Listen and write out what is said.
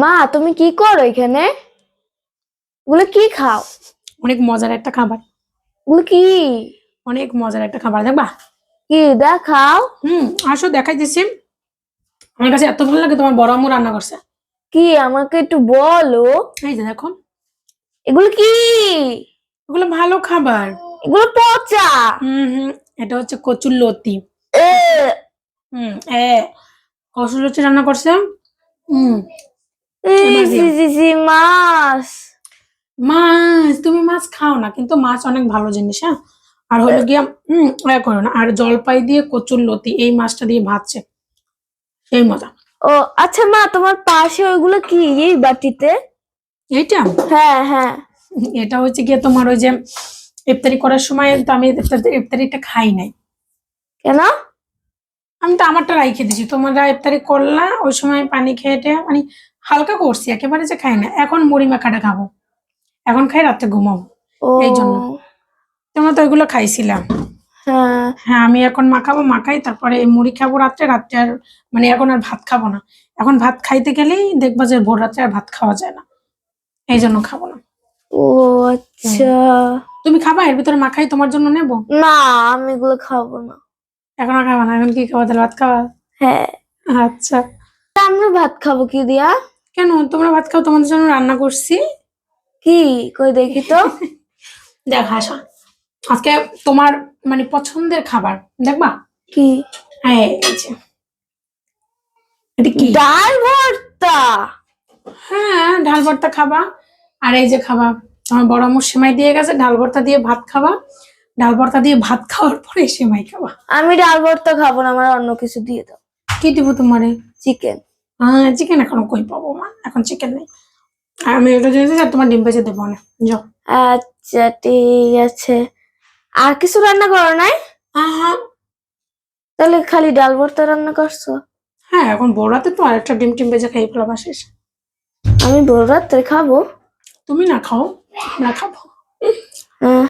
মা তুমি কি করো এখানে? ওগুলো কি খাও? অনেক মজার একটা খাবার। ওগুলো কি? অনেক মজার একটা খাবার, দেখবা? কি দেখাও? আসো দেখাই দিচ্ছি। আমার কাছে এত ভালো লাগে, তোমার বড় আম্মু রান্না করছে। কি আমাকে একটু বলো। এই যে দেখো, এগুলো কি? ওগুলো ভালো খাবার। এগুলো পচা। হুম, এটা হচ্ছে কচুর লতি। এ, হুম এ কচুর লতি রান্না করছে। হুম এবার জি দিও। জি জি মাছ। মাছ, তুমি মাছ খাও না, কিন্তু মাছ অনেক ভালো জিনিস। হ্যাঁ, আর হলো গিয়া করো না। আর জলপাই দিয়ে কচুর লতি, এই মাছটা দিয়ে ভাজছে, সেই মজা। ও আচ্ছা মা, তোমার পাশে ওইগুলো কি এই বাটিতে? এইটা হ্যাঁ হ্যাঁ। এটা হচ্ছে গিয়ে তোমার ওই যে ইফতারি করার সময় তো আমি ইফতারিটা খাই নাই। কেন? আমি তো আমারটা রাইখে দিছি, তোমরা ইফতারি করলা ওই সময় পানি খেয়ে মানে হালকা করছি, একেবারে যে খাই না। এখন মুড়ি মাখাটা খাবো, এখন খাই রাতে ঘুমাবো, ও এই জন্য। তোমরা তো ওইগুলো খাইছিলাম। হ্যাঁ। হ্যাঁ, আমি এখন মাখাবো, মাখাই তারপরে এই মুড়ি খাবো রাত্রে। রাত্রে আর মানে এখন আর ভাত খাবো না। এখন ভাত খাইতে গেলেই দেখবা যে ভোর রাত্রে আর ভাত খাওয়া যায় না, এই জন্য খাবো না। ও আচ্ছা। তুমি খাবা? এর ভিতরে মাখাই তোমার জন্য নেবো। না, আমি এগুলো খাবো না। এখন আর খাবা না? এখন কি খাবা তাহলে? ভাত খাবা? হ্যাঁ। আচ্ছা। আমরা ভাত খাবো কি দিয়া? কেন তোমরা ভাত খাও? তোমাদের জন্য রান্না করছি। কি? কই দেখি তো। দেখ হাসা, আজকে তোমার মানে পছন্দের খাবার, দেখবা? কি? হ্যাঁ, এই যে এটা কি? ডাল ভর্তা। হ্যাঁ, ডাল ভর্তা খাবা। আর এই যে খাবা, আমার বড় আম্মু সেমাই দিয়ে গেছে, ডাল ভর্তা দিয়ে ভাত খাবা। ডাল ভর্তা দিয়ে ভাত খাওয়ার পরে সেমাই খাবা। আমি ডাল ভর্তা খাবো না, আমার অন্য কিছু দিয়ে দাও। কি দিব তোমারে? চিকেন। হ্যাঁ, চিকেন এখন কই পাবো মা, এখন চিকেন নেই। আর আমি এটা জেনেছি আর তোমার ডিম ভেজে দেবো না, যাও। আচ্ছা ঠিক আছে। আর কিছু রান্না করো নাই? হ্যাঁ, তাহলে খালি ডাল ভর্তা রান্না করছো? হ্যাঁ, এখন বড়াতে তো আরেকটা ডিম টিম ভেজে খাই ফেলা শেষ। আমি ভোর রাত্রে খাবো? তুমি না খাও, আমরা খাবো। হ্যাঁ।